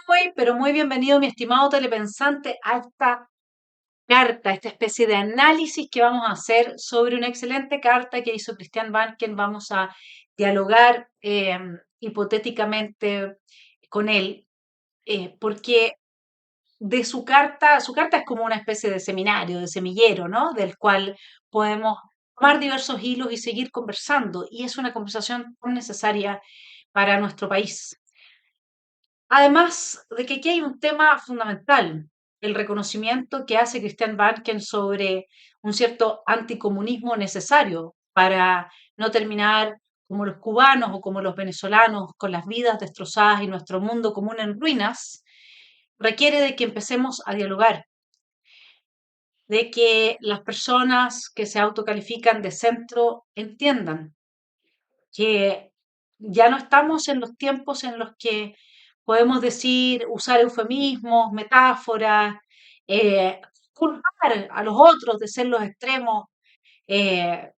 Muy, pero muy bienvenido, mi estimado telepensante, a esta carta, esta especie de análisis que vamos a hacer sobre una excelente carta que hizo Christian Banken. Vamos a dialogar hipotéticamente con él, porque de su carta es como una especie de seminario, de semillero, ¿no? Del cual podemos tomar diversos hilos y seguir conversando. Y es una conversación muy necesaria para nuestro país. Además de que aquí hay un tema fundamental, el reconocimiento que hace Christian Barken sobre un cierto anticomunismo necesario para no terminar como los cubanos o como los venezolanos con las vidas destrozadas y nuestro mundo común en ruinas, requiere de que empecemos a dialogar, de que las personas que se autocalifican de centro entiendan que ya no estamos en los tiempos en los que podemos decir, usar eufemismos, metáforas, eh, culpar a los otros de ser los extremos, eh,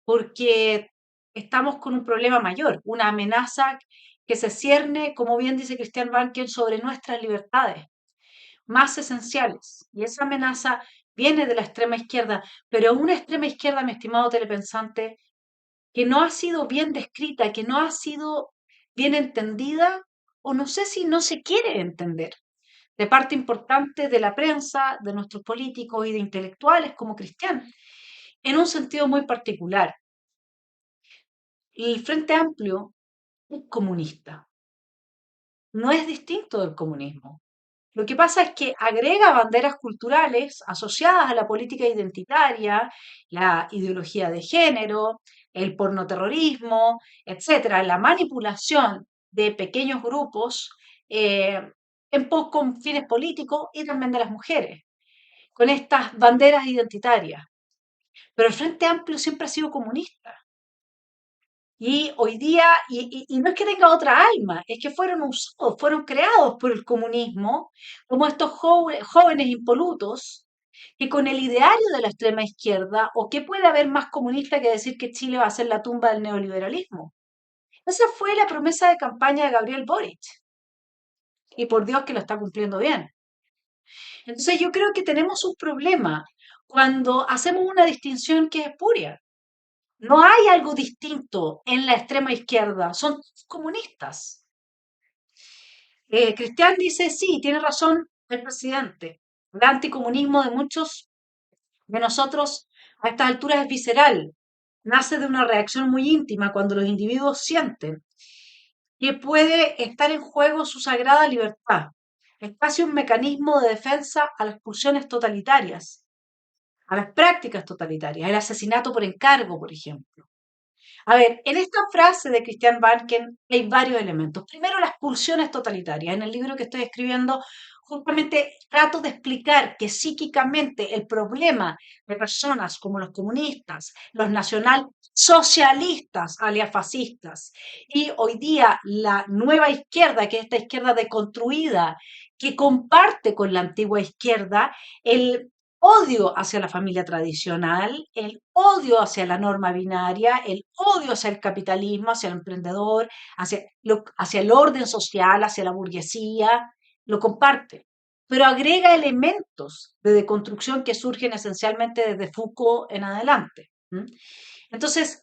porque estamos con un problema mayor, una amenaza que se cierne, como bien dice Christian Banken, sobre nuestras libertades más esenciales. Y esa amenaza viene de la extrema izquierda, pero una extrema izquierda, mi estimado telepensante, que no ha sido bien descrita, que no ha sido bien entendida, o no sé si no se quiere entender, de parte importante de la prensa, de nuestros políticos y de intelectuales como cristianos, en un sentido muy particular. El Frente Amplio es comunista, no es distinto del comunismo. Lo que pasa es que agrega banderas culturales asociadas a la política identitaria, la ideología de género, el pornoterrorismo, etcétera, la manipulación de pequeños grupos eh, con fines políticos y también de las mujeres, con estas banderas identitarias. Pero el Frente Amplio siempre ha sido comunista. Y hoy día, y no es que tenga otra alma, es que fueron usados, fueron creados por el comunismo como estos jóvenes impolutos que con el ideario de la extrema izquierda, o qué puede haber más comunista que decir que Chile va a ser la tumba del neoliberalismo. Esa fue la promesa de campaña de Gabriel Boric, y por Dios que lo está cumpliendo bien. Entonces yo creo que tenemos un problema cuando hacemos una distinción que es espuria. No hay algo distinto en la extrema izquierda, son comunistas. Cristian dice, sí, tiene razón el presidente. El anticomunismo de muchos de nosotros a estas alturas es visceral. Nace de una reacción muy íntima cuando los individuos sienten que puede estar en juego su sagrada libertad. Es casi un mecanismo de defensa a las pulsiones totalitarias, a las prácticas totalitarias, el asesinato por encargo, por ejemplo. A ver, en esta frase de Christian Barken hay varios elementos. Primero, las pulsiones totalitarias. En el libro que estoy escribiendo, justamente trato de explicar que psíquicamente el problema de personas como los comunistas, los nacionalsocialistas, alias fascistas, y hoy día la nueva izquierda, que es esta izquierda deconstruida, que comparte con la antigua izquierda el odio hacia la familia tradicional, el odio hacia la norma binaria, el odio hacia el capitalismo, hacia el emprendedor, hacia el orden social, hacia la burguesía, lo comparte, pero agrega elementos de deconstrucción que surgen esencialmente desde Foucault en adelante. ¿M? Entonces,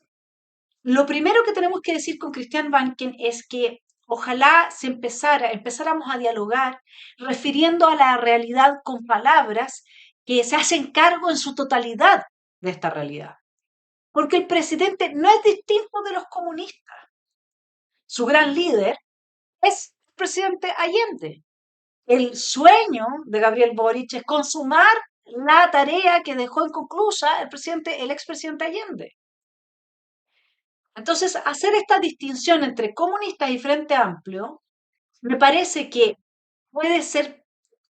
lo primero que tenemos que decir con Christian Banken es que ojalá empezáramos a dialogar refiriendo a la realidad con palabras que se hacen cargo en su totalidad de esta realidad. Porque el presidente no es distinto de los comunistas. su gran líder, es el presidente Allende. El sueño de Gabriel Boric es consumar la tarea que dejó inconclusa el expresidente Allende. Entonces, hacer esta distinción entre comunistas y Frente Amplio me parece que puede ser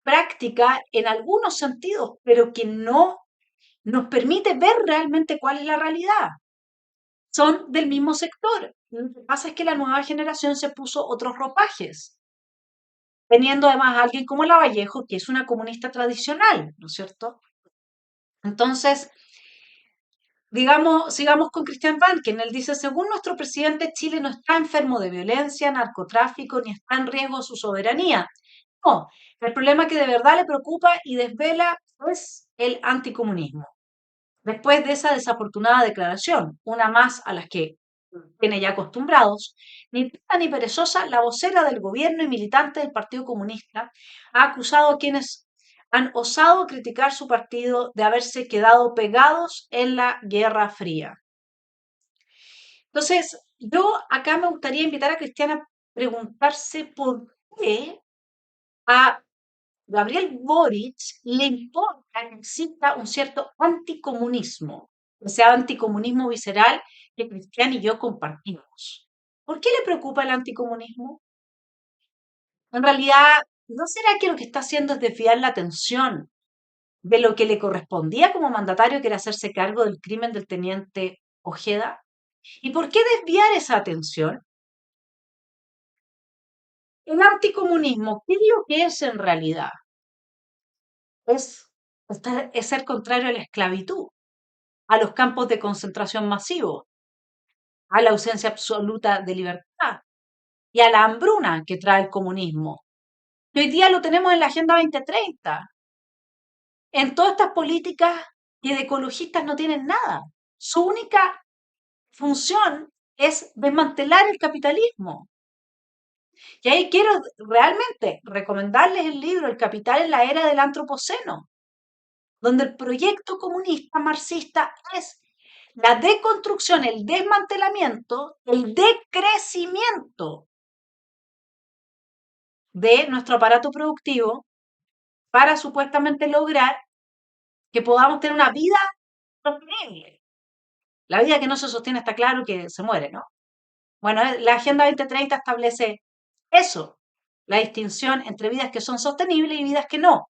práctica en algunos sentidos, pero que no nos permite ver realmente cuál es la realidad. Son del mismo sector. Lo que pasa es que la nueva generación se puso otros ropajes, teniendo además a alguien como Lavallejo, que es una comunista tradicional, ¿no es cierto? Entonces, digamos, sigamos con Christian Banken. Él dice, según nuestro presidente, Chile no está enfermo de violencia, narcotráfico, ni está en riesgo su soberanía. No, el problema que de verdad le preocupa y desvela es el anticomunismo. Después de esa desafortunada declaración, una más a las que tiene ya acostumbrados, ni tonta ni perezosa, la vocera del gobierno y militante del Partido Comunista ha acusado a quienes han osado criticar su partido de haberse quedado pegados en la Guerra Fría. Entonces, yo acá me gustaría invitar a Cristiana a preguntarse por qué a Gabriel Boric le importa que exista un cierto anticomunismo, o sea, anticomunismo visceral que Cristian y yo compartimos. ¿Por qué le preocupa el anticomunismo? En realidad, ¿no será que lo que está haciendo es desviar la atención de lo que le correspondía como mandatario, que era hacerse cargo del crimen del teniente Ojeda? ¿Y por qué desviar esa atención? El anticomunismo, ¿qué es lo que es en realidad? Es, es ser contrario a la esclavitud, a los campos de concentración masivos, a la ausencia absoluta de libertad y a la hambruna que trae el comunismo. Y hoy día lo tenemos en la Agenda 2030, en todas estas políticas que de ecologistas no tienen nada. Su única función es desmantelar el capitalismo. Y ahí quiero realmente recomendarles el libro El capital en la era del antropoceno, donde el proyecto comunista marxista es la deconstrucción, el desmantelamiento, el decrecimiento de nuestro aparato productivo para supuestamente lograr que podamos tener una vida sostenible. La vida que no se sostiene está claro que se muere, ¿no? Bueno, la Agenda 2030 establece eso, la distinción entre vidas que son sostenibles y vidas que no.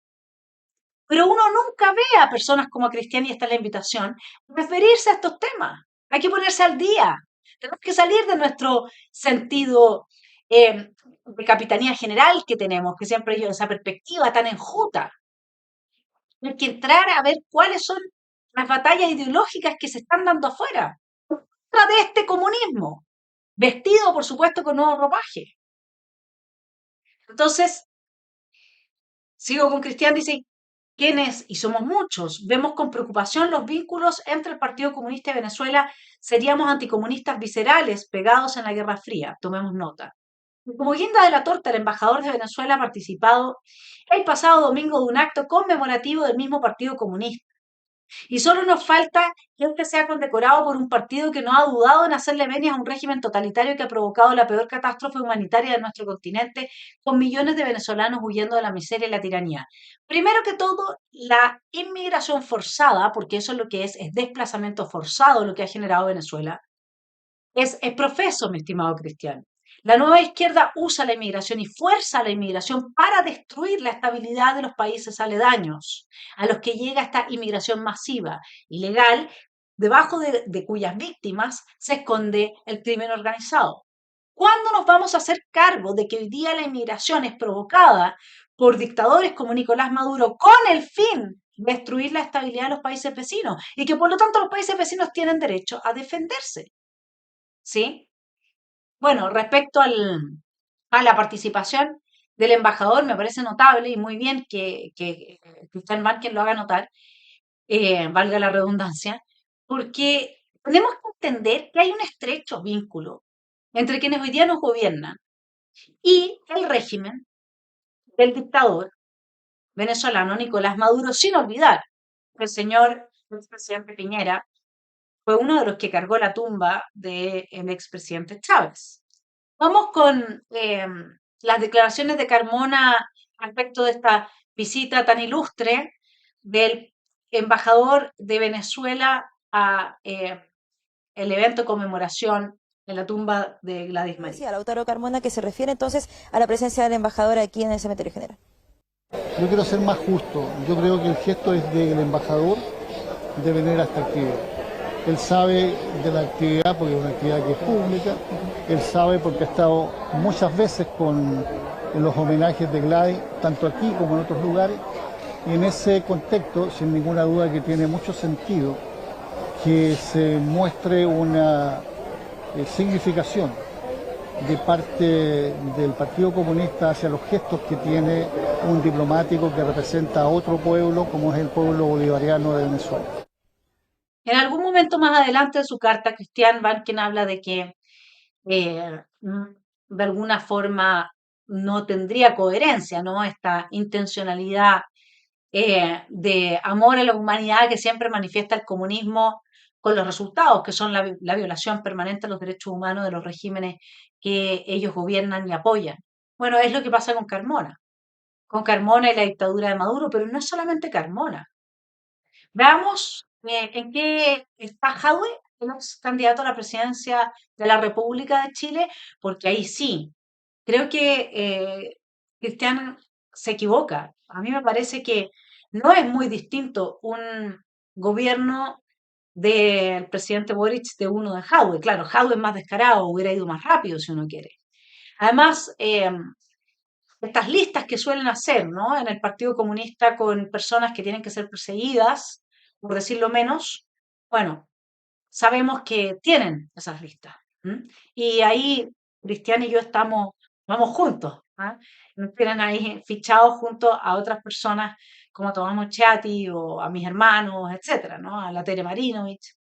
Pero uno nunca ve a personas como Cristian, y esta es la invitación, referirse a estos temas. Hay que ponerse al día. Tenemos que salir de nuestro sentido de capitanía general que tenemos, que siempre hay esa perspectiva tan enjuta. Hay que entrar a ver cuáles son las batallas ideológicas que se están dando afuera. Contra de este comunismo, vestido, por supuesto, con nuevo ropaje. Entonces, sigo con Cristian, dice, quienes, y somos muchos, vemos con preocupación los vínculos entre el Partido Comunista y Venezuela, seríamos anticomunistas viscerales pegados en la Guerra Fría. Tomemos nota. Como guinda de la torta, el embajador de Venezuela ha participado el pasado domingo de un acto conmemorativo del mismo Partido Comunista. Y solo nos falta que este sea condecorado por un partido que no ha dudado en hacerle venias a un régimen totalitario que ha provocado la peor catástrofe humanitaria de nuestro continente, con millones de venezolanos huyendo de la miseria y la tiranía. Primero que todo, la inmigración forzada, porque eso es lo que es desplazamiento forzado lo que ha generado Venezuela, es profeso, mi estimado Cristiano. La nueva izquierda usa la inmigración y fuerza la inmigración para destruir la estabilidad de los países aledaños, a los que llega esta inmigración masiva, ilegal, debajo de cuyas víctimas se esconde el crimen organizado. ¿Cuándo nos vamos a hacer cargo de que hoy día la inmigración es provocada por dictadores como Nicolás Maduro con el fin de destruir la estabilidad de los países vecinos y que por lo tanto los países vecinos tienen derecho a defenderse? ¿Sí? Bueno, respecto a la participación del embajador, me parece notable y muy bien que Cristian Márquez lo haga notar, valga la redundancia, porque tenemos que entender que hay un estrecho vínculo entre quienes hoy día nos gobiernan y el régimen del dictador venezolano Nicolás Maduro, sin olvidar que el señor expresidente Piñera fue uno de los que cargó la tumba del expresidente Chávez. Vamos con las declaraciones de Carmona respecto de esta visita tan ilustre del embajador de Venezuela a el evento de conmemoración en la tumba de Gladys María. Decía Lautaro Carmona que se refiere entonces a la presencia del embajador aquí en el cementerio general. Yo quiero ser más justo. Yo creo que el gesto es del embajador de venir a esta actividad. Él sabe de la actividad porque es una actividad que es pública. Él sabe porque ha estado muchas veces en los homenajes de Gladys, tanto aquí como en otros lugares. Y en ese contexto, sin ninguna duda que tiene mucho sentido que se muestre una significación de parte del Partido Comunista hacia los gestos que tiene un diplomático que representa a otro pueblo como es el pueblo bolivariano de Venezuela. En algún momento más adelante de su carta, Christian Banken habla de que de alguna forma no tendría coherencia, ¿no? Esta intencionalidad de amor a la humanidad que siempre manifiesta el comunismo con los resultados, que son la violación permanente de los derechos humanos de los regímenes que ellos gobiernan y apoyan. Bueno, es lo que pasa con Carmona y la dictadura de Maduro, pero no es solamente Carmona. Veamos en qué está Jadwe, el ex candidato a la presidencia de la República de Chile, porque ahí sí, creo que Cristian se equivoca. A mí me parece que no es muy distinto un gobierno del presidente Boric de uno de Jadwe. Claro, Jadwe es más descarado, hubiera ido más rápido si uno quiere. Además, estas listas que suelen hacer, ¿no? En el Partido Comunista con personas que tienen que ser perseguidas, por decirlo menos, bueno, sabemos que tienen esas listas. ¿M? Y ahí Cristian y yo vamos juntos. ¿Ah? Nos tienen ahí fichados junto a otras personas como a Tomás Mochati o a mis hermanos, etcétera, ¿no? A la Tere Marinovich.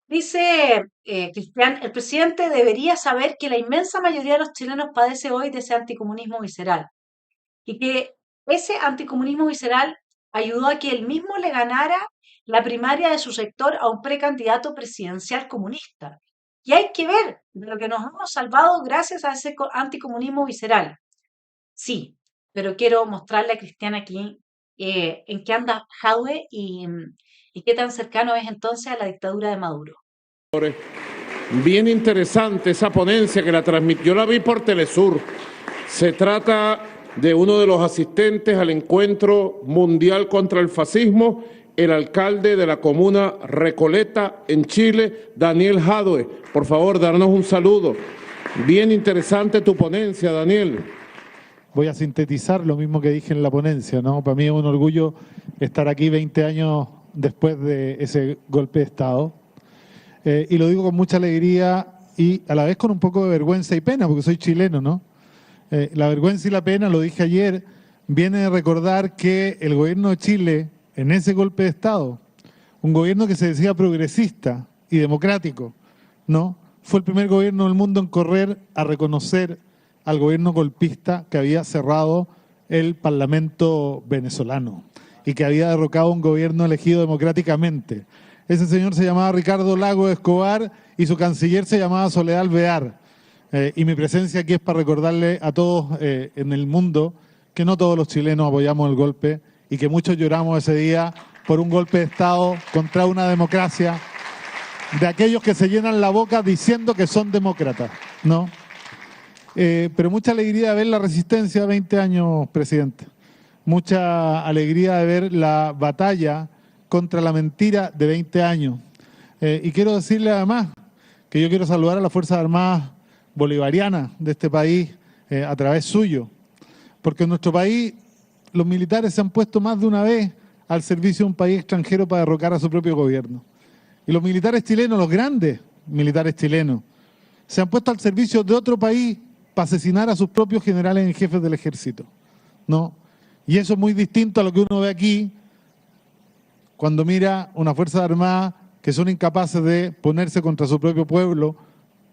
Dice Cristian, el presidente debería saber que la inmensa mayoría de los chilenos padece hoy de ese anticomunismo visceral y que ese anticomunismo visceral ayudó a que él mismo le ganara la primaria de su sector a un precandidato presidencial comunista. Y hay que ver de lo que nos hemos salvado gracias a ese anticomunismo visceral. Sí, pero quiero mostrarle a Cristian aquí en qué anda Jadwe y qué tan cercano es entonces a la dictadura de Maduro. Bien interesante esa ponencia que la transmitió, yo la vi por Telesur. Se trata de uno de los asistentes al encuentro mundial contra el fascismo, el alcalde de la comuna Recoleta en Chile, Daniel Jadwe. Por favor, darnos un saludo. Bien interesante tu ponencia, Daniel. Voy a sintetizar lo mismo que dije en la ponencia, ¿no? Para mí es un orgullo estar aquí 20 años después de ese golpe de Estado. Y lo digo con mucha alegría y a la vez con un poco de vergüenza y pena, porque soy chileno, ¿no? La vergüenza y la pena, lo dije ayer, viene de recordar que el gobierno de Chile, en ese golpe de Estado, un gobierno que se decía progresista y democrático, ¿no? Fue el primer gobierno del mundo en correr a reconocer al gobierno golpista que había cerrado el Parlamento venezolano y que había derrocado un gobierno elegido democráticamente. Ese señor se llamaba Ricardo Lagos Escobar y su canciller se llamaba Soledad Alvear. Y mi presencia aquí es para recordarle a todos en el mundo que no todos los chilenos apoyamos el golpe y que muchos lloramos ese día por un golpe de Estado contra una democracia de aquellos que se llenan la boca diciendo que son demócratas, ¿no? Pero mucha alegría de ver la resistencia de 20 años, presidente. Mucha alegría de ver la batalla contra la mentira de 20 años. Y quiero decirle además que yo quiero saludar a las Fuerzas Armadas bolivarianas de este país a través suyo, porque en nuestro país los militares se han puesto más de una vez al servicio de un país extranjero para derrocar a su propio gobierno. Y los militares chilenos, los grandes militares chilenos, se han puesto al servicio de otro país para asesinar a sus propios generales en jefes del ejército, ¿no? Y eso es muy distinto a lo que uno ve aquí cuando mira una Fuerza Armada que son incapaces de ponerse contra su propio pueblo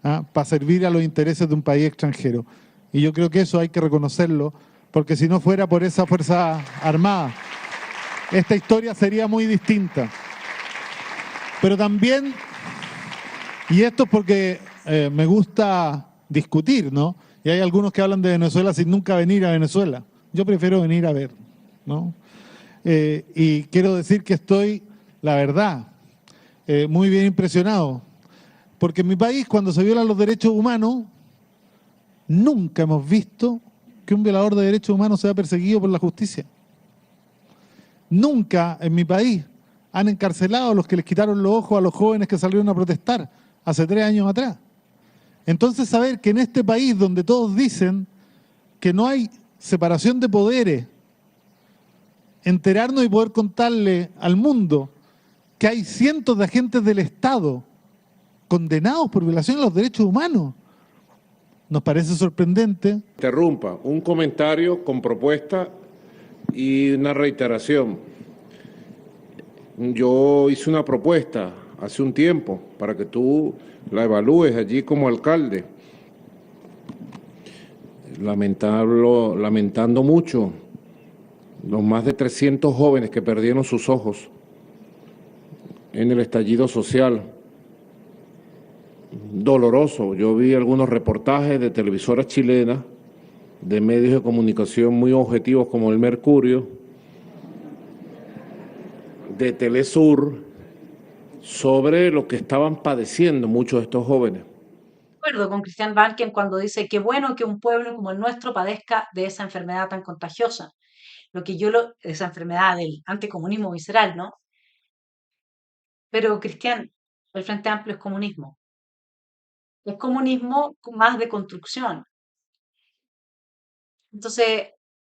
para servir a los intereses de un país extranjero. Y yo creo que eso hay que reconocerlo, porque si no fuera por esa Fuerza Armada, esta historia sería muy distinta. Pero también, y esto es porque me gusta discutir, ¿no? Y hay algunos que hablan de Venezuela sin nunca venir a Venezuela. Yo prefiero venir a ver, ¿no? Y quiero decir que estoy, la verdad, muy bien impresionado, porque en mi país, cuando se violan los derechos humanos, nunca hemos visto que un violador de derechos humanos sea perseguido por la justicia. Nunca en mi país han encarcelado a los que les quitaron los ojos a los jóvenes que salieron a protestar hace 3 años atrás. Entonces, saber que en este país donde todos dicen que no hay separación de poderes, enterarnos y poder contarle al mundo que hay cientos de agentes del Estado condenados por violación de los derechos humanos, nos parece sorprendente. Interrumpa, un comentario con propuesta y una reiteración. Yo hice una propuesta hace un tiempo para que tú la evalúes allí como alcalde. Lamentando mucho los más de 300 jóvenes que perdieron sus ojos en el estallido social. Doloroso. Yo vi algunos reportajes de televisoras chilenas, de medios de comunicación muy objetivos como El Mercurio, de Telesur, sobre lo que estaban padeciendo muchos de estos jóvenes. De acuerdo con Christian Barken cuando dice que bueno que un pueblo como el nuestro padezca de esa enfermedad tan contagiosa. Esa enfermedad del anticomunismo visceral, ¿no? Pero, Cristian, el Frente Amplio es comunismo. Es comunismo más de construcción. Entonces,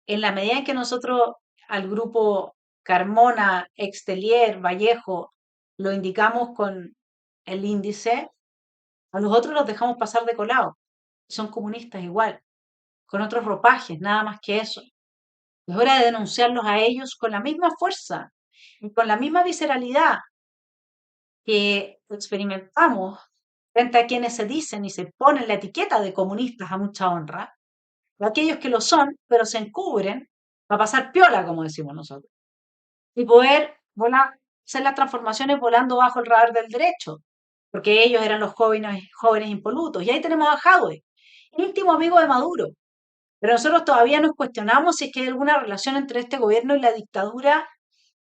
en la medida en que nosotros al grupo Carmona, Extelier, Vallejo, lo indicamos con el índice, a los otros los dejamos pasar de colado. Son comunistas igual, con otros ropajes, nada más que eso. Es hora de denunciarlos a ellos con la misma fuerza y con la misma visceralidad que experimentamos frente a quienes se dicen y se ponen la etiqueta de comunistas a mucha honra, o aquellos que lo son, pero se encubren para pasar piola, como decimos nosotros, y poder hacer las transformaciones volando bajo el radar del derecho, porque ellos eran los jóvenes impolutos. Y ahí tenemos a Jadwe, íntimo amigo de Maduro. Pero nosotros todavía nos cuestionamos si es que hay alguna relación entre este gobierno y la dictadura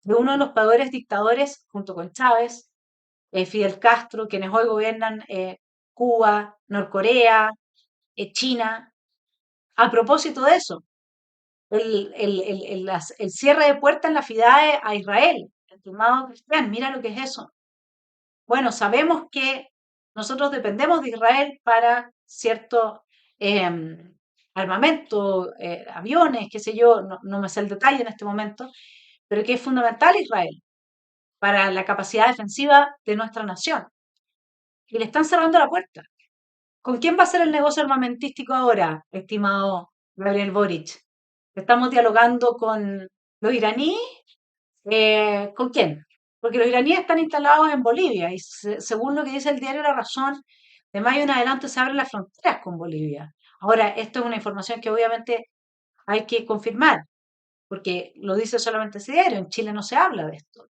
de uno de los peores dictadores, junto con Chávez, Fidel Castro, quienes hoy gobiernan Cuba, Norcorea, China. A propósito de eso, el cierre de puertas en la FIDAE a Israel. Estimado Cristian, mira lo que es eso. Bueno, sabemos que nosotros dependemos de Israel para cierto armamento, aviones, qué sé yo, no me sé el detalle en este momento, pero que es fundamental Israel para la capacidad defensiva de nuestra nación. Y le están cerrando la puerta. ¿Con quién va a ser el negocio armamentístico ahora, estimado Gabriel Boric? ¿Estamos dialogando con los iraníes? ¿Con quién? Porque los iraníes están instalados en Bolivia y según lo que dice el diario La Razón, de mayo en adelante se abren las fronteras con Bolivia. Ahora, esto es una información que obviamente hay que confirmar, porque lo dice solamente ese diario, en Chile no se habla de esto.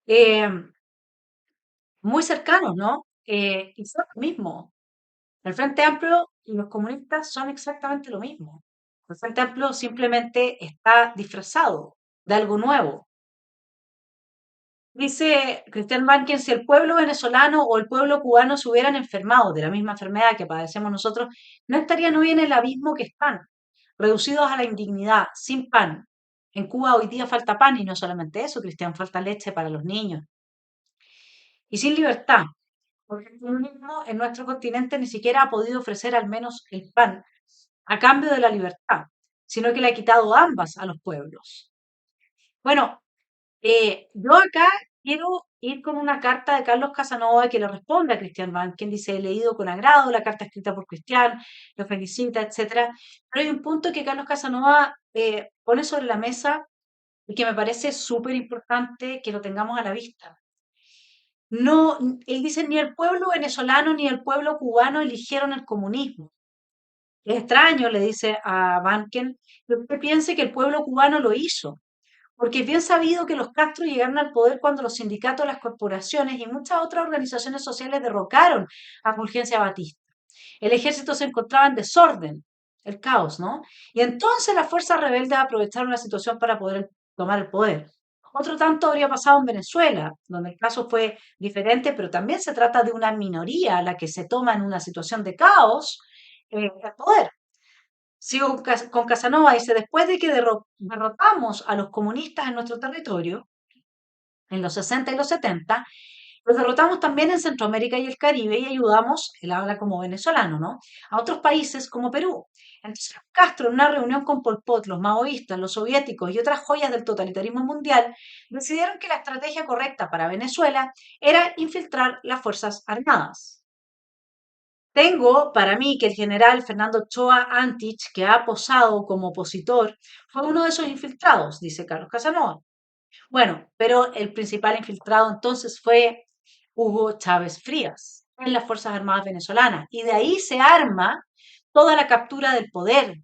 Eh, Muy cercanos, ¿no? Y son lo mismo. El Frente Amplio y los comunistas son exactamente lo mismo. El Frente Amplio simplemente está disfrazado de algo nuevo. Dice Cristian Banken, si el pueblo venezolano o el pueblo cubano se hubieran enfermado de la misma enfermedad que padecemos nosotros, no estarían hoy en el abismo que están, reducidos a la indignidad, sin pan. En Cuba hoy día falta pan y no solamente eso, Cristian, falta leche para los niños. Y sin libertad, porque el comunismo en nuestro continente ni siquiera ha podido ofrecer al menos el pan a cambio de la libertad, sino que le ha quitado ambas a los pueblos. Bueno, yo acá quiero ir con una carta de Carlos Casanova que le responde a Cristian Bank, quien dice, he leído con agrado la carta escrita por Cristian, lo felicita, etcétera. Pero hay un punto que Carlos Casanova pone sobre la mesa y que me parece súper importante que lo tengamos a la vista. No, él dice, ni el pueblo venezolano ni el pueblo cubano eligieron el comunismo. Es extraño, le dice a Banken, que usted piense que el pueblo cubano lo hizo, porque es bien sabido que los Castro llegaron al poder cuando los sindicatos, las corporaciones y muchas otras organizaciones sociales derrocaron a Fulgencio Batista. El ejército se encontraba en desorden, el caos, ¿no? Y entonces las fuerzas rebeldes aprovecharon la situación para poder tomar el poder. Otro tanto habría pasado en Venezuela, donde el caso fue diferente, pero también se trata de una minoría a la que se toma en una situación de caos el poder. Sigo con Casanova, dice, después de que derrotamos a los comunistas en nuestro territorio, en los 60 y los 70, los derrotamos también en Centroamérica y el Caribe y ayudamos, él habla como venezolano, ¿no? A otros países como Perú. Entonces Castro, en una reunión con Pol Pot, los maoístas, los soviéticos y otras joyas del totalitarismo mundial, decidieron que la estrategia correcta para Venezuela era infiltrar las Fuerzas Armadas. Tengo para mí que el general Fernando Ochoa Antich, que ha posado como opositor, fue uno de esos infiltrados, dice Carlos Casanova. Bueno, pero el principal infiltrado entonces fue Hugo Chávez Frías en las Fuerzas Armadas venezolanas. Y de ahí se arma toda la captura del poder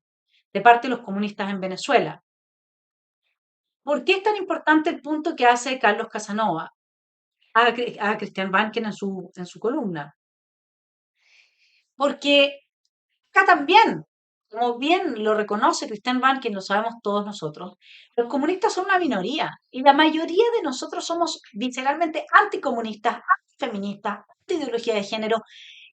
de parte de los comunistas en Venezuela. ¿Por qué es tan importante el punto que hace Carlos Casanova a Christian Banken en su columna? Porque acá también, como bien lo reconoce Christian Banken, lo sabemos todos nosotros, los comunistas son una minoría y la mayoría de nosotros somos visceralmente anticomunistas, antifeministas, anti-ideología de género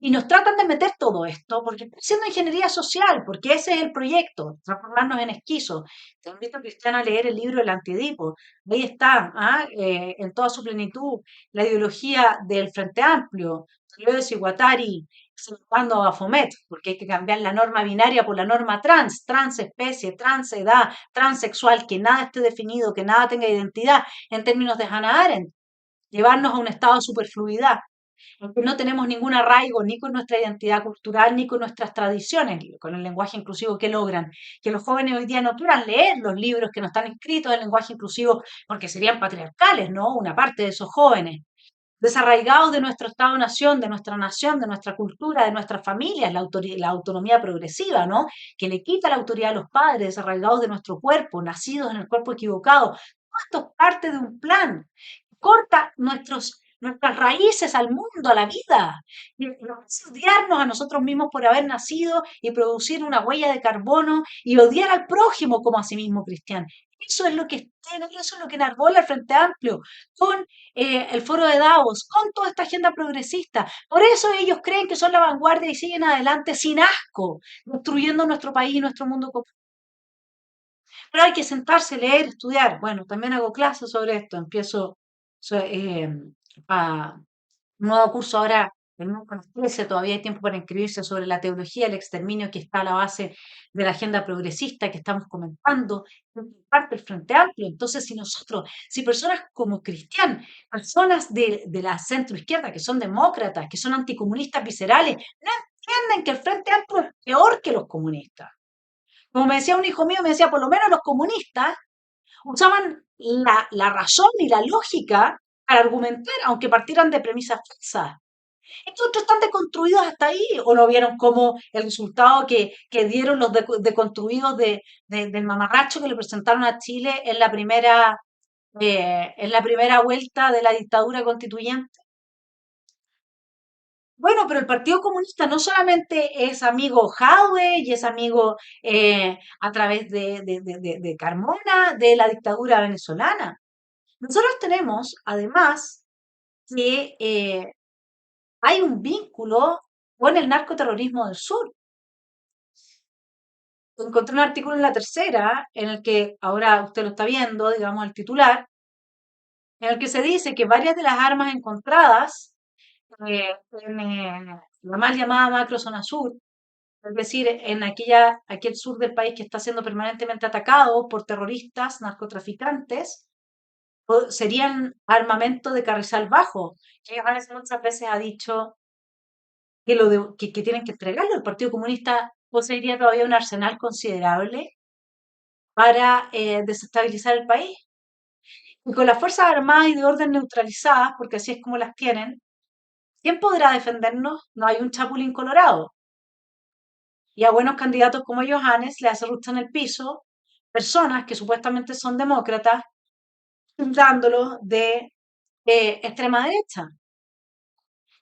y nos tratan de meter todo esto porque está haciendo ingeniería social, porque ese es el proyecto, transformarnos en esquizos. Te invito, Cristian, a leer el libro El Antiedipo. Ahí está, en toda su plenitud, la ideología del Frente Amplio, Deleuze y Guattari, salvando a Bafomet, porque hay que cambiar la norma binaria por la norma trans, transespecie, transedad, transexual, que nada esté definido, que nada tenga identidad, en términos de Hannah Arendt, llevarnos a un estado de superfluidad, en que no tenemos ningún arraigo ni con nuestra identidad cultural ni con nuestras tradiciones, con el lenguaje inclusivo que logran, que los jóvenes hoy día no quieran leer los libros que no están escritos en lenguaje inclusivo porque serían patriarcales, ¿no? Una parte de esos jóvenes desarraigados de nuestro Estado-nación, de nuestra cultura, de nuestras familias, la autonomía progresiva, ¿no? Que le quita la autoridad a los padres, desarraigados de nuestro cuerpo, nacidos en el cuerpo equivocado. Todo esto es parte de un plan. Corta nuestras raíces al mundo, a la vida. Y nos hace odiarnos a nosotros mismos por haber nacido y producir una huella de carbono y odiar al prójimo como a sí mismo, Cristian. Eso es lo que enarbola el Frente Amplio, con el Foro de Davos, con toda esta agenda progresista. Por eso ellos creen que son la vanguardia y siguen adelante sin asco, destruyendo nuestro país y nuestro mundo común. Pero hay que sentarse, leer, estudiar. Bueno, también hago clases sobre esto. Empiezo a un nuevo curso ahora en un CONACYT, todavía hay tiempo para inscribirse sobre la teología del exterminio que está a la base de la agenda progresista que estamos comentando, parte del Frente Amplio. Entonces, si personas como Cristian, personas de la centro izquierda, que son demócratas, que son anticomunistas viscerales, no entienden que el Frente Amplio es peor que los comunistas. Como me decía un hijo mío, me decía, por lo menos los comunistas usaban la razón y la lógica para argumentar, aunque partieran de premisas falsas. Estos otros están deconstruidos hasta ahí, o no vieron como el resultado que dieron los deconstruidos del mamarracho que le presentaron a Chile en la primera vuelta de la dictadura constituyente. Bueno, pero el Partido Comunista no solamente es amigo Jadwe y es amigo a través de Carmona de la dictadura venezolana. Nosotros tenemos, además, que hay un vínculo con el narcoterrorismo del sur. Encontré un artículo en La Tercera, en el que ahora usted lo está viendo, digamos, el titular, en el que se dice que varias de las armas encontradas en la mal llamada macrozona sur, es decir, en aquel sur del país que está siendo permanentemente atacado por terroristas, narcotraficantes, serían armamento de Carrizal Bajo, que muchas veces ha dicho que tienen que entregarlo. El Partido Comunista poseería todavía un arsenal considerable para desestabilizar el país. Y con las Fuerzas Armadas y de orden neutralizadas, porque así es como las tienen, ¿quién podrá defendernos? No hay un chapulín colorado. Y a buenos candidatos como Johannes le hace rusta en el piso personas que supuestamente son demócratas, dándolos de extrema derecha.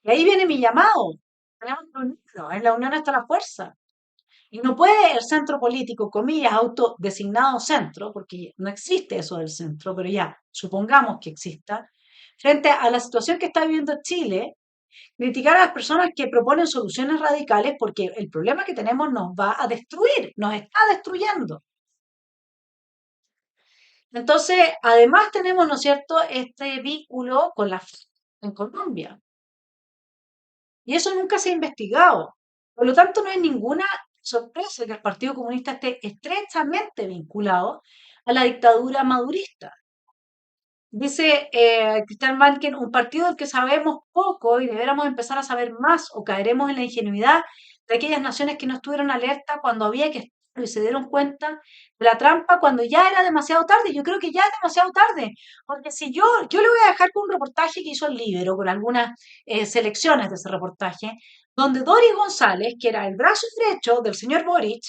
Y ahí viene mi llamado Tenemos que unirnos, en la unión está la fuerza. Y no puede el centro político, comillas, autodesignado centro, porque no existe eso del centro, pero ya, supongamos que exista, frente a la situación que está viviendo Chile, criticar a las personas que proponen soluciones radicales, porque el problema que tenemos nos va a destruir, nos está destruyendo. Entonces, además tenemos, ¿no es cierto?, este vínculo con la FARC en Colombia. Y eso nunca se ha investigado. Por lo tanto, no hay ninguna sorpresa que el Partido Comunista esté estrechamente vinculado a la dictadura madurista. Dice Christian Banken, un partido del que sabemos poco y deberíamos empezar a saber más o caeremos en la ingenuidad de aquellas naciones que no estuvieron alerta cuando había que estar y se dieron cuenta de la trampa cuando ya era demasiado tarde. Yo creo que ya es demasiado tarde, porque si yo le voy a dejar con un reportaje que hizo el Libero, con algunas selecciones de ese reportaje, donde Doris González, que era el brazo derecho del señor Boric,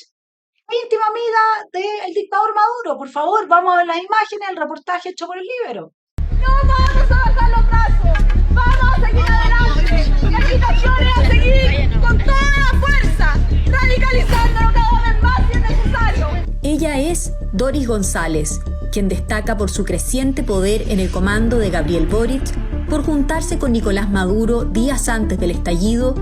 íntima amiga del dictador Maduro. Por favor, vamos a ver las imágenes del reportaje hecho por el Libero. No vamos a bajar los brazos, vamos a seguir adelante. La invitación es a seguir con toda la fuerza, radicalizándonos cada vez más si es necesario. Ella es Doris González, quien destaca por su creciente poder en el comando de Gabriel Boric, por juntarse con Nicolás Maduro días antes del estallido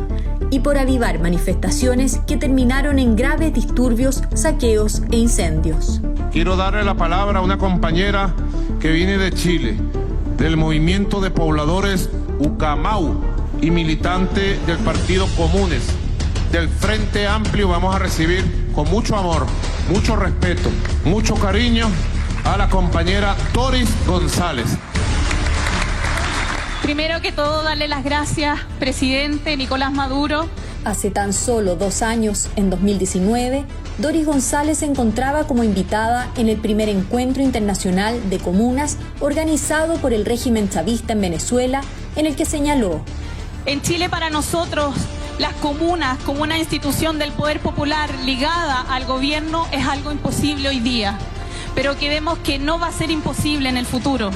y por avivar manifestaciones que terminaron en graves disturbios, saqueos e incendios. Quiero darle la palabra a una compañera que viene de Chile, del movimiento de pobladores Ucamau y militante del Partido Comunes, del Frente Amplio. Vamos a recibir con mucho amor, mucho respeto, mucho cariño a la compañera Doris González. Primero que todo, darle las gracias, presidente Nicolás Maduro. Hace tan solo 2 años, en 2019, Doris González se encontraba como invitada en el primer encuentro internacional de comunas organizado por el régimen chavista en Venezuela, en el que señaló: en Chile, para nosotros, las comunas como una institución del poder popular ligada al gobierno es algo imposible hoy día, pero que vemos que no va a ser imposible en el futuro.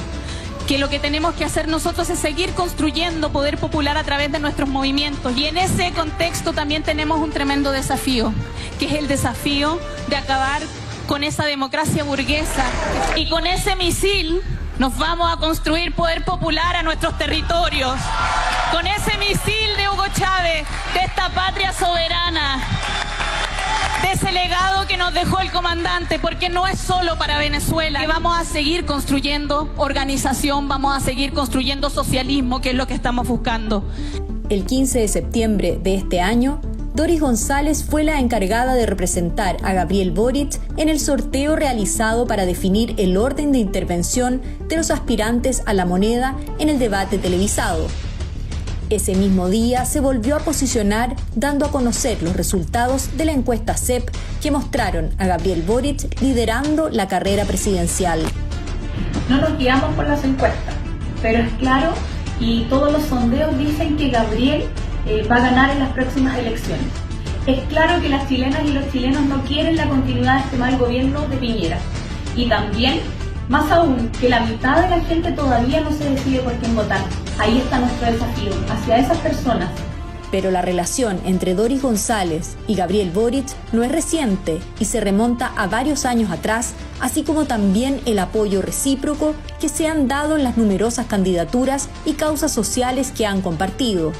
Que lo que tenemos que hacer nosotros es seguir construyendo poder popular a través de nuestros movimientos. Y en ese contexto también tenemos un tremendo desafío, que es el desafío de acabar con esa democracia burguesa. Y con ese misil nos vamos a construir poder popular a nuestros territorios. Con ese misil de Hugo Chávez, de esta patria soberana, de ese legado que nos dejó el comandante, porque no es solo para Venezuela, que vamos a seguir construyendo organización, vamos a seguir construyendo socialismo, que es lo que estamos buscando. El 15 de septiembre de este año, Doris González fue la encargada de representar a Gabriel Boric en el sorteo realizado para definir el orden de intervención de los aspirantes a la moneda en el debate televisado. Ese mismo día se volvió a posicionar dando a conocer los resultados de la encuesta CEP que mostraron a Gabriel Boric liderando la carrera presidencial. No nos guiamos por las encuestas, pero es claro y todos los sondeos dicen que Gabriel va a ganar en las próximas elecciones. Es claro que las chilenas y los chilenos no quieren la continuidad de este mal gobierno de Piñera. Y también, más aún, que la mitad de la gente todavía no se decide por quién votar. Ahí está nuestro desafío, hacia esas personas. Pero la relación entre Doris González y Gabriel Boric no es reciente y se remonta a varios años atrás, así como también el apoyo recíproco que se han dado en las numerosas candidaturas y causas sociales que han compartido.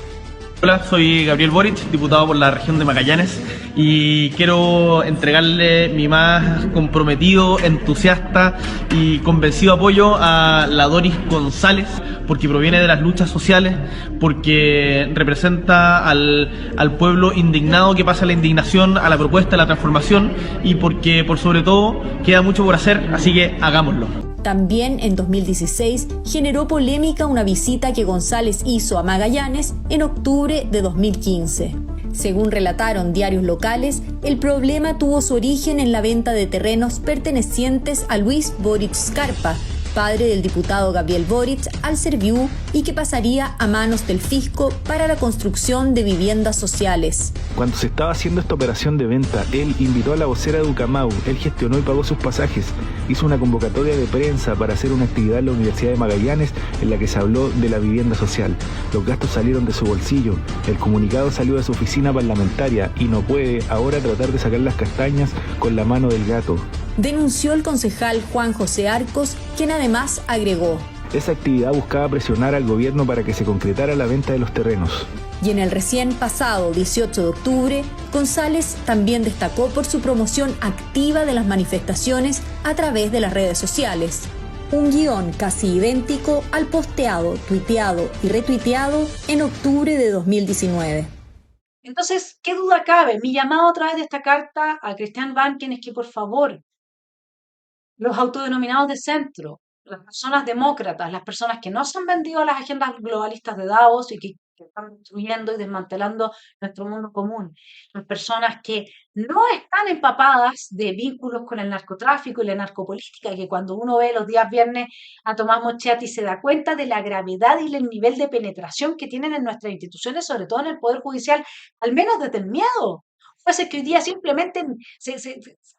Hola, soy Gabriel Boric, diputado por la región de Magallanes, y quiero entregarle mi más comprometido, entusiasta y convencido apoyo a la Doris González, porque proviene de las luchas sociales, porque representa al pueblo indignado que pasa la indignación a la propuesta de la transformación, y porque por sobre todo queda mucho por hacer, así que hagámoslo. También en 2016 generó polémica una visita que González hizo a Magallanes en octubre de 2015. Según relataron diarios locales, el problema tuvo su origen en la venta de terrenos pertenecientes a Luis Boric Scarpa, padre del diputado Gabriel Boric, al Serviú y que pasaría a manos del fisco para la construcción de viviendas sociales. Cuando se estaba haciendo esta operación de venta, él invitó a la vocera de Ucamau, él gestionó y pagó sus pasajes, hizo una convocatoria de prensa para hacer una actividad en la Universidad de Magallanes en la que se habló de la vivienda social. Los gastos salieron de su bolsillo, el comunicado salió de su oficina parlamentaria y no puede ahora tratar de sacar las castañas con la mano del gato. Denunció el concejal Juan José Arcos, quien además agregó: esa actividad buscaba presionar al gobierno para que se concretara la venta de los terrenos. Y en el recién pasado 18 de octubre, González también destacó por su promoción activa de las manifestaciones a través de las redes sociales. Un guión casi idéntico al posteado, tuiteado y retuiteado en octubre de 2019. Entonces, ¿qué duda cabe? Mi llamado a través de esta carta a Christian Banken es que, por favor, los autodenominados de centro, las personas demócratas, las personas que no se han vendido a las agendas globalistas de Davos y que están destruyendo y desmantelando nuestro mundo común, las personas que no están empapadas de vínculos con el narcotráfico y la narcopolítica, y que cuando uno ve los días viernes a Tomás Moschetti se da cuenta de la gravedad y el nivel de penetración que tienen en nuestras instituciones, sobre todo en el Poder Judicial, al menos desde el miedo. Pues que hoy día simplemente,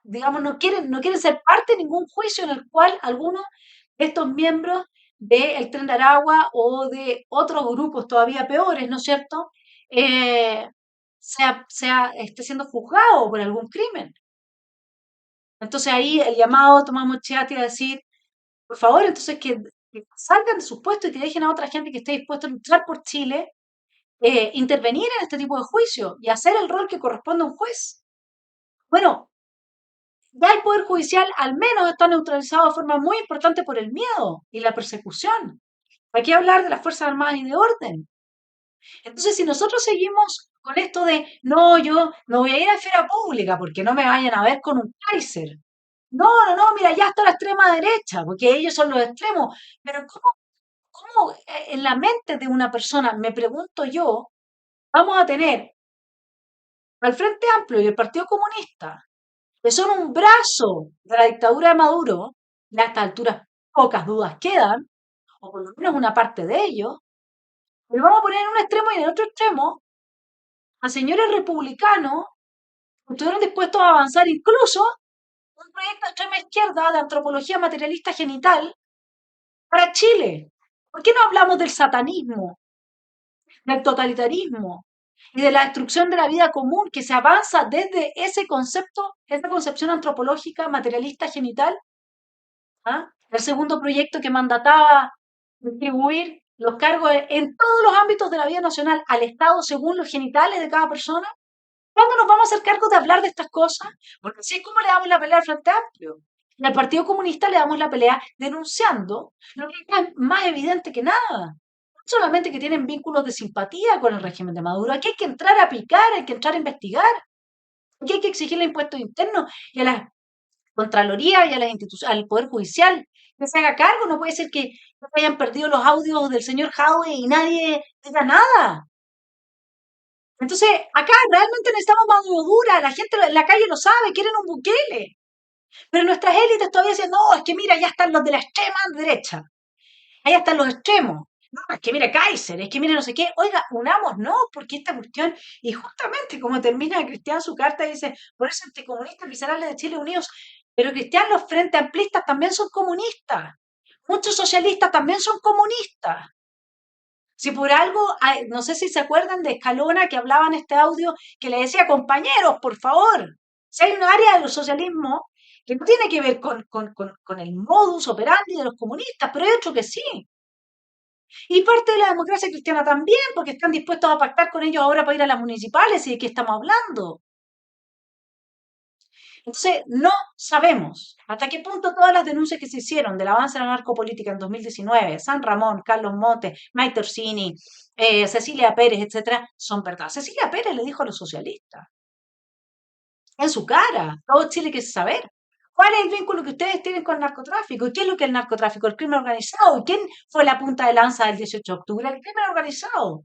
digamos, no quieren ser parte de ningún juicio en el cual algunos de estos miembros del Tren de Aragua o de otros grupos todavía peores, ¿no es cierto?, esté siendo juzgado por algún crimen. Entonces ahí el llamado a Tomás Moschetti a decir, por favor, entonces que salgan de sus puestos y que dejen a otra gente que esté dispuesta a luchar por Chile, intervenir en este tipo de juicio y hacer el rol que corresponde a un juez. Bueno, ya el Poder Judicial al menos está neutralizado de forma muy importante por el miedo y la persecución. Hay que hablar de las Fuerzas Armadas y de orden. Entonces, si nosotros seguimos con esto de, no, yo no voy a ir a esfera pública porque no me vayan a ver con un Kaiser. No, mira, ya está la extrema derecha, porque ellos son los extremos. Pero ¿cómo en la mente de una persona, me pregunto yo, vamos a tener al Frente Amplio y el Partido Comunista, que son un brazo de la dictadura de Maduro, y a estas alturas pocas dudas quedan, o por lo menos una parte de ellos, y vamos a poner en un extremo y en el otro extremo a señores republicanos que estuvieron dispuestos a avanzar incluso un proyecto de extrema izquierda de antropología materialista genital para Chile. ¿Por qué no hablamos del satanismo, del totalitarismo y de la destrucción de la vida común que se avanza desde ese concepto, esa concepción antropológica materialista genital? ¿Ah? El segundo proyecto que mandataba distribuir los cargos en todos los ámbitos de la vida nacional al Estado según los genitales de cada persona. ¿Cuándo nos vamos a hacer cargo de hablar de estas cosas? Porque así es como le damos la pelea al Frente Amplio. Y al Partido Comunista le damos la pelea denunciando lo que es más evidente que nada. No solamente que tienen vínculos de simpatía con el régimen de Maduro, aquí hay que entrar a picar, hay que entrar a investigar. Aquí hay que exigirle a impuestos internos y a la Contraloría y a las instituciones, al Poder Judicial, que se haga cargo. No puede ser que se hayan perdido los audios del señor Jadwe y nadie diga nada. Entonces, acá realmente necesitamos mano dura, la gente en la calle lo sabe, quieren un Bukele. Pero nuestras élites todavía dicen, no, es que mira, ya están los de la extrema derecha, allá están los extremos. No, es que mira Kaiser, es que mira no sé qué. Oiga, unamos, no, porque esta cuestión, y justamente como termina Cristian su carta, dice, por eso anticomunistas viscerales de Chile Unidos, pero Cristian, los frente amplistas también son comunistas, muchos socialistas también son comunistas. Si por algo, no sé si se acuerdan de Escalona que hablaba en este audio, que le decía, compañeros, por favor, si hay un área del socialismo que no tiene que ver con el modus operandi de los comunistas, pero hay otro que sí. Y parte de la democracia cristiana también, porque están dispuestos a pactar con ellos ahora para ir a las municipales y de qué estamos hablando. Entonces, no sabemos hasta qué punto todas las denuncias que se hicieron del avance de la narcopolítica en 2019, San Ramón, Carlos Mote, Maite Orsini, Cecilia Pérez, etcétera, son verdad. Cecilia Pérez le dijo a los socialistas, en su cara, todo Chile quiere saber, ¿cuál es el vínculo que ustedes tienen con el narcotráfico? ¿Y qué es lo que es el narcotráfico? El crimen organizado. ¿Y quién fue la punta de lanza del 18 de octubre? El crimen organizado.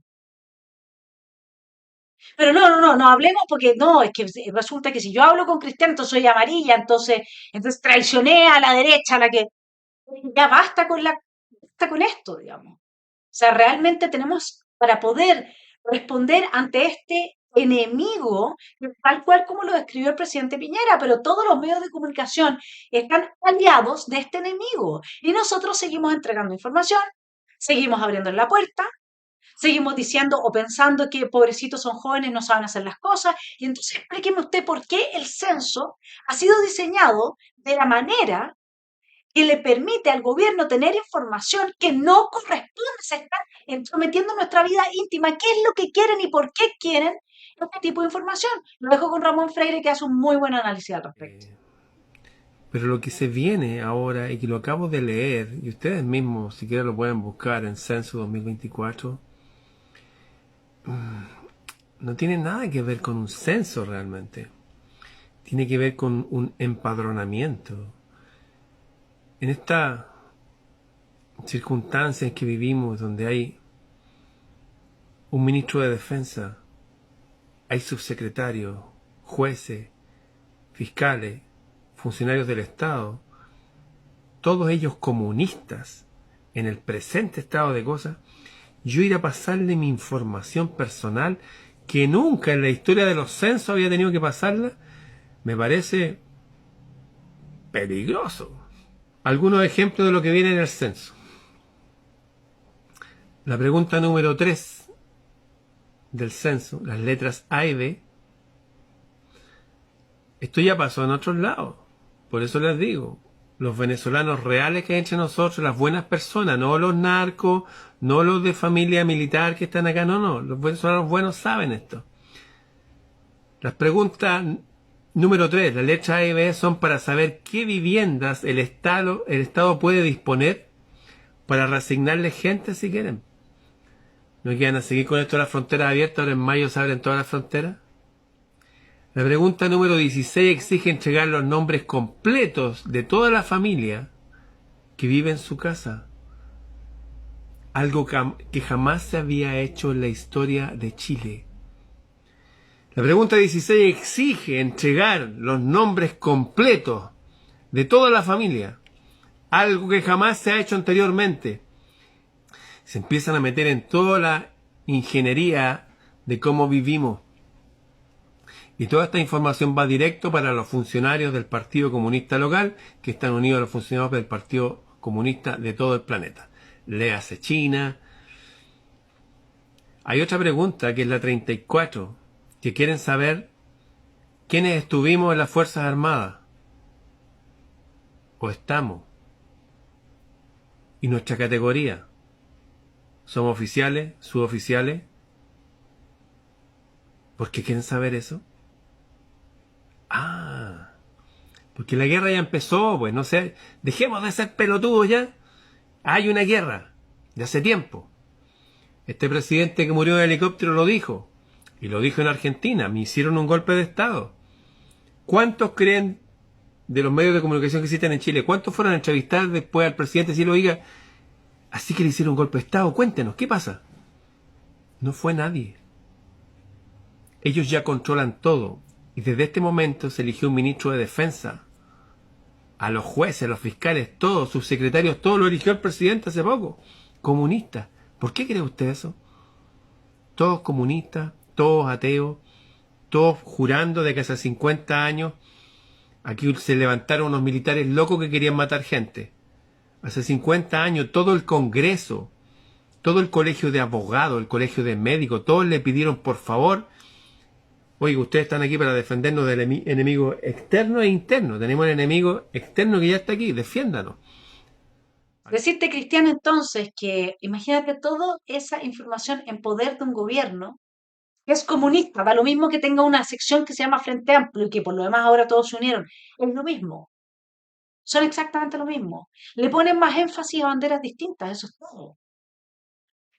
Pero no hablemos porque no, es que resulta que si yo hablo con Cristian, entonces soy amarilla, entonces traicioné a la derecha, a la que... ya basta basta con esto, digamos. O sea, realmente tenemos para poder responder ante este enemigo, tal cual como lo describió el presidente Piñera, pero todos los medios de comunicación están aliados de este enemigo. Y nosotros seguimos entregando información, seguimos abriendo la puerta, seguimos diciendo o pensando que pobrecitos son jóvenes, no saben hacer las cosas. Y entonces explíqueme usted por qué el censo ha sido diseñado de la manera que le permite al gobierno tener información que no corresponde, se están entrometiendo en nuestra vida íntima, qué es lo que quieren y por qué quieren este tipo de información. Lo dejo con Ramón Freire, que hace un muy buen análisis al respecto. Pero lo que se viene ahora, y que lo acabo de leer, y ustedes mismos, si quieren lo pueden buscar en Censo 2024, no tiene nada que ver con un censo realmente. Tiene que ver con un empadronamiento. En esta circunstancia en que vivimos, donde hay un ministro de defensa, hay subsecretarios, jueces, fiscales, funcionarios del Estado, todos ellos comunistas, en el presente estado de cosas, yo ir a pasarle mi información personal, que nunca en la historia de los censos había tenido que pasarla, me parece peligroso. Algunos ejemplos de lo que viene en el censo. La pregunta número 3 del censo, las letras A y B, esto ya pasó en otros lados. Por eso les digo, los venezolanos reales que hay entre nosotros, las buenas personas, no los narcos, no los de familia militar que están acá, no, los venezolanos buenos saben esto. Las preguntas número 3, las letras A y B, son para saber qué viviendas el Estado puede disponer para reasignarle gente si quieren. ¿No quieren a seguir con esto de las fronteras abiertas? Ahora en mayo se abren todas las fronteras. La pregunta número 16 exige entregar los nombres completos de toda la familia que vive en su casa. Algo que jamás se había hecho en la historia de Chile. La pregunta 16 exige entregar los nombres completos de toda la familia. Algo que jamás se ha hecho anteriormente. Se empiezan a meter en toda la ingeniería de cómo vivimos. Y toda esta información va directo para los funcionarios del Partido Comunista local, que están unidos a los funcionarios del Partido Comunista de todo el planeta. Léase China. Hay otra pregunta, que es la 34, que quieren saber quiénes estuvimos en las Fuerzas Armadas. O estamos. Y nuestra categoría. ¿Somos oficiales? ¿Suboficiales? ¿Por qué quieren saber eso? Porque la guerra ya empezó, pues, no sé, dejemos de ser pelotudos ya. Hay una guerra, de hace tiempo. Este presidente que murió en el helicóptero lo dijo, y lo dijo en Argentina, me hicieron un golpe de Estado. ¿Cuántos creen de los medios de comunicación que existen en Chile? ¿Cuántos fueron a entrevistar después al presidente si lo diga? Así que le hicieron un golpe de Estado, cuéntenos, ¿qué pasa? No fue nadie. Ellos ya controlan todo. Y desde este momento se eligió un ministro de defensa. A los jueces, a los fiscales, todos, sus secretarios, todos lo eligió el presidente hace poco. Comunistas. ¿Por qué cree usted eso? Todos comunistas, todos ateos, todos jurando de que hace 50 años aquí se levantaron unos militares locos que querían matar gente. Hace 50 años todo el Congreso, todo el colegio de abogados, el colegio de médicos, todos le pidieron por favor: oiga, ustedes están aquí para defendernos del enemigo externo e interno. Tenemos el enemigo externo que ya está aquí, defiéndanos. Decirte, Cristiano, entonces, que imagínate toda esa información en poder de un gobierno que es comunista, da lo mismo que tenga una sección que se llama Frente Amplio y que por lo demás ahora todos se unieron. Es lo mismo. Son exactamente lo mismo. Le ponen más énfasis a banderas distintas, eso es todo.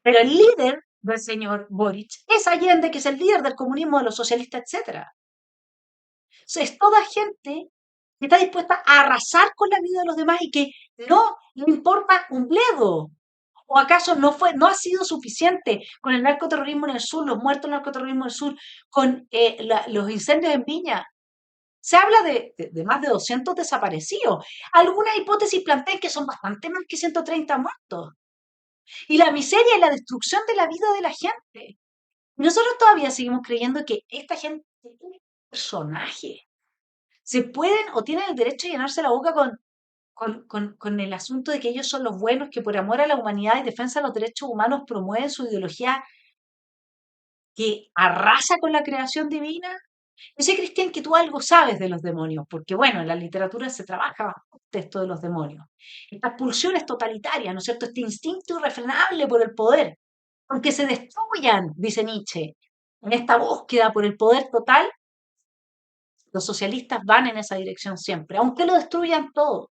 Pero el líder del señor Boric es Allende, que es el líder del comunismo, de los socialistas, etc. O sea, es toda gente que está dispuesta a arrasar con la vida de los demás y que no le importa un bledo. ¿O acaso no ha sido suficiente con el narcoterrorismo en el sur, los muertos del narcoterrorismo en el sur, con los incendios en Viña? Se habla de más de 200 desaparecidos. Algunas hipótesis plantean que son bastante más que 130 muertos. Y la miseria y la destrucción de la vida de la gente. Nosotros todavía seguimos creyendo que esta gente es un personaje. Se pueden o tienen el derecho a llenarse la boca con el asunto de que ellos son los buenos, que por amor a la humanidad y defensa de los derechos humanos promueven su ideología que arrasa con la creación divina. Yo sé, Cristian, que tú algo sabes de los demonios, porque bueno, en la literatura se trabaja bastante esto de los demonios. Estas pulsiones totalitarias, ¿no es cierto? Este instinto irrefrenable por el poder. Aunque se destruyan, dice Nietzsche, en esta búsqueda por el poder total, los socialistas van en esa dirección siempre, aunque lo destruyan todo.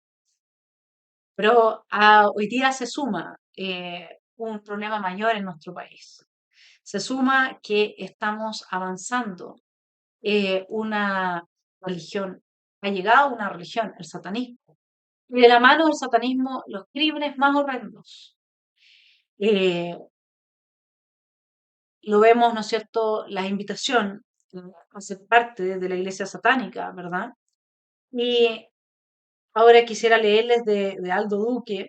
Pero hoy día se suma un problema mayor en nuestro país. Se suma que estamos avanzando una religión, ha llegado una religión, el satanismo. Y de la mano del satanismo, los crímenes más horrendos. Lo vemos, ¿no es cierto?, la invitación a ser parte de la iglesia satánica, ¿verdad? Y ahora quisiera leerles de Aldo Duque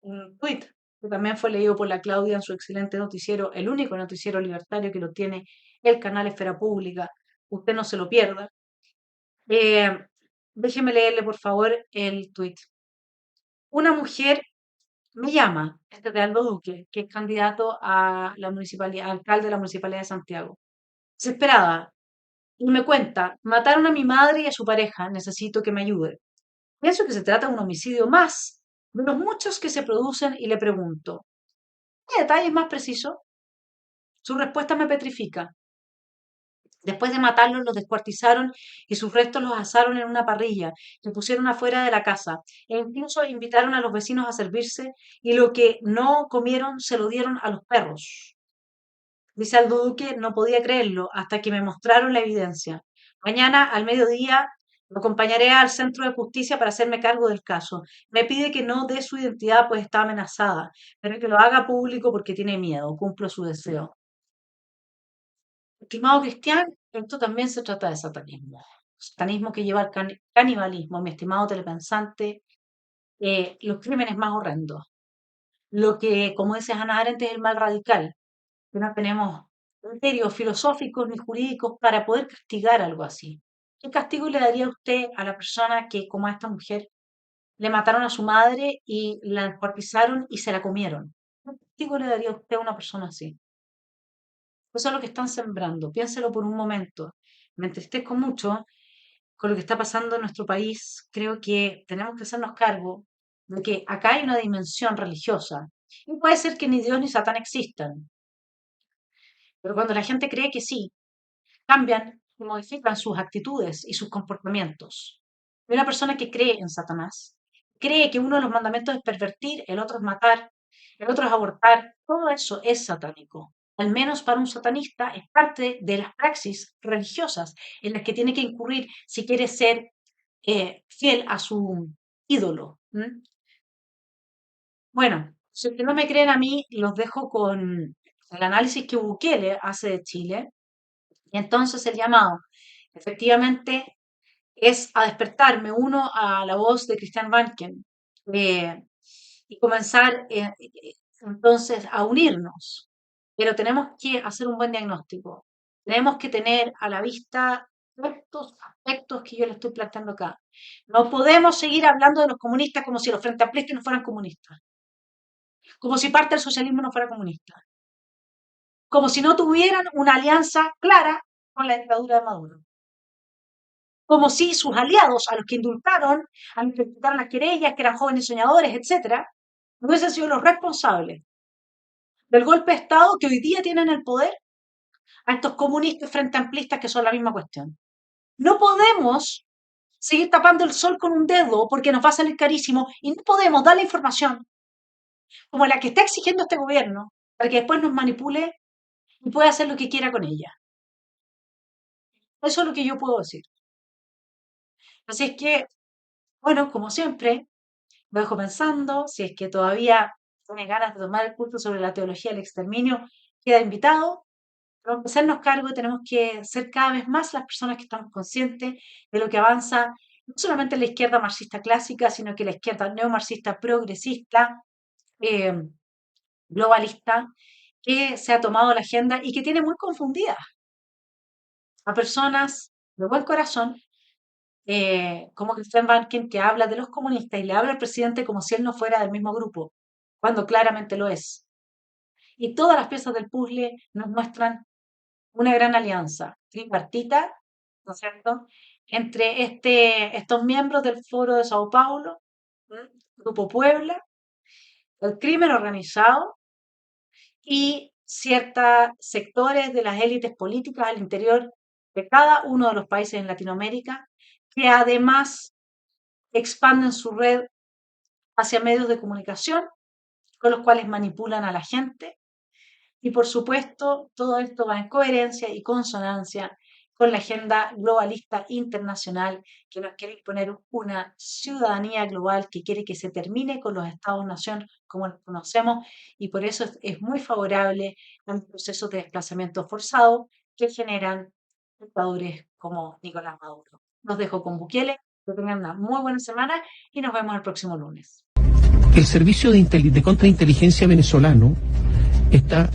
un tuit que también fue leído por la Claudia en su excelente noticiero, el único noticiero libertario que lo tiene el canal Esfera Pública. Usted no se lo pierda. Déjeme leerle, por favor, el tuit. Una mujer me llama, este de Aldo Duque, que es candidato a la municipalidad, alcalde de la Municipalidad de Santiago, desesperada, y me cuenta, mataron a mi madre y a su pareja, necesito que me ayude. Pienso que se trata de un homicidio más, de los muchos que se producen, y le pregunto, ¿qué detalles más precisos? Su respuesta me petrifica. Después de matarlos, los descuartizaron y sus restos los asaron en una parrilla que pusieron afuera de la casa e incluso invitaron a los vecinos a servirse y lo que no comieron se lo dieron a los perros. Dice Aldo Duque, no podía creerlo hasta que me mostraron la evidencia. Mañana al mediodía lo acompañaré al centro de justicia para hacerme cargo del caso. Me pide que no dé su identidad pues está amenazada, pero que lo haga público porque tiene miedo. Cumplo su deseo. Estimado Cristian, esto también se trata de satanismo. Satanismo que lleva al canibalismo, mi estimado telepensante, los crímenes más horrendos. Lo que, como dice Hannah Arendt, es el mal radical. Que no tenemos criterios filosóficos ni jurídicos para poder castigar algo así. ¿Qué castigo le daría usted a la persona que, como a esta mujer, le mataron a su madre y la descuartizaron y se la comieron? ¿Qué castigo le daría usted a una persona así? Eso es lo que están sembrando. Piénselo por un momento. Me entristezco mucho con lo que está pasando en nuestro país. Creo que tenemos que hacernos cargo de que acá hay una dimensión religiosa. Y puede ser que ni Dios ni Satán existan. Pero cuando la gente cree que sí, cambian y modifican sus actitudes y sus comportamientos. Y una persona que cree en Satanás, cree que uno de los mandamientos es pervertir, el otro es matar, el otro es abortar, todo eso es satánico. Al menos para un satanista es parte de las praxis religiosas en las que tiene que incurrir si quiere ser fiel a su ídolo. Bueno, si no me creen a mí, los dejo con el análisis que Bukele hace de Chile. Y entonces el llamado, efectivamente, es a despertarme, uno, a la voz de Christian Banken y comenzar entonces a unirnos. Pero tenemos que hacer un buen diagnóstico. Tenemos que tener a la vista estos aspectos que yo le estoy planteando acá. No podemos seguir hablando de los comunistas como si los frente amplistas no fueran comunistas. Como si parte del socialismo no fuera comunista. Como si no tuvieran una alianza clara con la dictadura de Maduro. Como si sus aliados, a los que indultaron, a los que indultaron las querellas, que eran jóvenes soñadores, etcétera, no hubiesen sido los responsables del golpe de Estado que hoy día tienen el poder a estos comunistas frente amplistas que son la misma cuestión. No podemos seguir tapando el sol con un dedo porque nos va a salir carísimo y no podemos dar la información como la que está exigiendo este gobierno para que después nos manipule y pueda hacer lo que quiera con ella. Eso es lo que yo puedo decir. Así es que, bueno, como siempre, lo dejo pensando. Si es que todavía tiene ganas de tomar el curso sobre la teología del exterminio, queda invitado. Tenemos que hacernos cargo y tenemos que ser cada vez más las personas que estamos conscientes de lo que avanza no solamente la izquierda marxista clásica, sino que la izquierda neomarxista progresista, globalista, que se ha tomado la agenda y que tiene muy confundida a personas de buen corazón, como Christian Banken, que habla de los comunistas y le habla al presidente como si él no fuera del mismo grupo, cuando claramente lo es. Y todas las piezas del puzzle nos muestran una gran alianza tripartita, ¿no es cierto?, entre estos miembros del Foro de Sao Paulo, Grupo Puebla, el crimen organizado y ciertos sectores de las élites políticas al interior de cada uno de los países en Latinoamérica, que además expanden su red hacia medios de comunicación, con los cuales manipulan a la gente. Y por supuesto, todo esto va en coherencia y consonancia con la agenda globalista internacional que nos quiere imponer una ciudadanía global que quiere que se termine con los Estados-nación como los conocemos, y por eso es muy favorable a los procesos de desplazamiento forzado que generan dictadores como Nicolás Maduro. Los dejo con Bukele, que tengan una muy buena semana y nos vemos el próximo lunes. El servicio de contrainteligencia venezolano está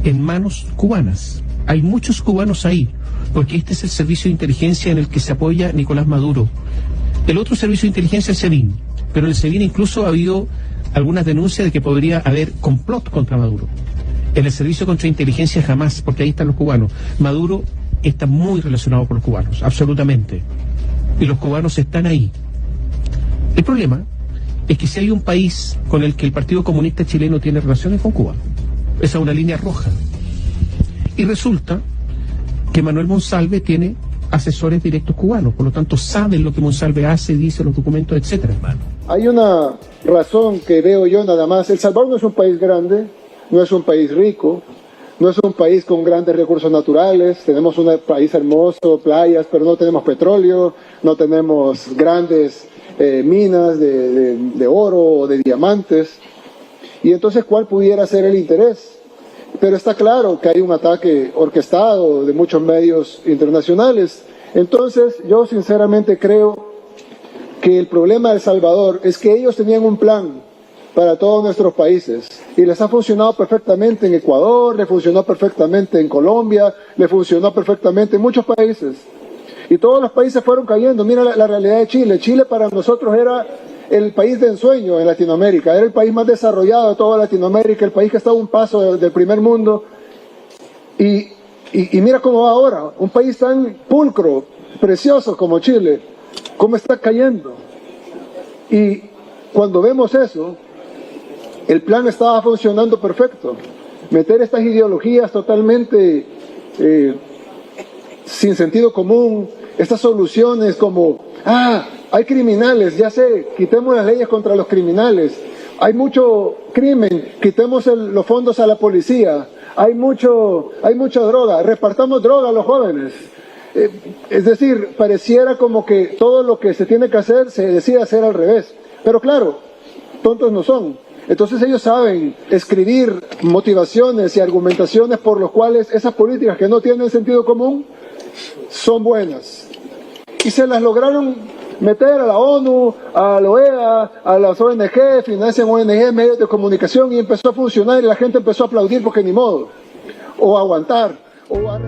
en manos cubanas. Hay muchos cubanos ahí, porque este es el servicio de inteligencia en el que se apoya Nicolás Maduro. El otro servicio de inteligencia es el SEBIN, pero en el SEBIN incluso ha habido algunas denuncias de que podría haber complot contra Maduro. En el servicio de contrainteligencia jamás, porque ahí están los cubanos. Maduro está muy relacionado con los cubanos, absolutamente. Y los cubanos están ahí. El problema es que si hay un país con el que el Partido Comunista Chileno tiene relaciones con Cuba, esa es una línea roja. Y resulta que Manuel Monsalve tiene asesores directos cubanos, por lo tanto saben lo que Monsalve hace, dice, los documentos, etcétera. Hay una razón que veo yo nada más. El Salvador no es un país grande, no es un país rico, no es un país con grandes recursos naturales. Tenemos un país hermoso, playas, pero no tenemos petróleo, no tenemos grandes minas de oro o de diamantes. Y entonces, ¿cuál pudiera ser el interés? Pero está claro que hay un ataque orquestado de muchos medios internacionales. Entonces, yo sinceramente creo que el problema de El Salvador es que ellos tenían un plan para todos nuestros países y les ha funcionado perfectamente en Ecuador, le funcionó perfectamente en Colombia, le funcionó perfectamente en muchos países. Y todos los países fueron cayendo. Mira la realidad de Chile. Chile para nosotros era el país de ensueño en Latinoamérica, era el país más desarrollado de toda Latinoamérica, el país que estaba a un paso del primer mundo. Y mira cómo va ahora, un país tan pulcro, precioso como Chile, cómo está cayendo. Y cuando vemos eso, el plan estaba funcionando perfecto. Meter estas ideologías totalmente sin sentido común, estas soluciones como, hay criminales, ya sé, quitemos las leyes contra los criminales, hay mucho crimen, quitemos los fondos a la policía, hay mucha droga, repartamos droga a los jóvenes. Es decir, pareciera como que todo lo que se tiene que hacer se decide hacer al revés. Pero claro, tontos no son. Entonces ellos saben escribir motivaciones y argumentaciones por los cuales esas políticas que no tienen sentido común son buenas. Y se las lograron meter a la ONU, a la OEA, a las ONG, financian ONG, medios de comunicación, y empezó a funcionar y la gente empezó a aplaudir porque ni modo, o a aguantar, o a...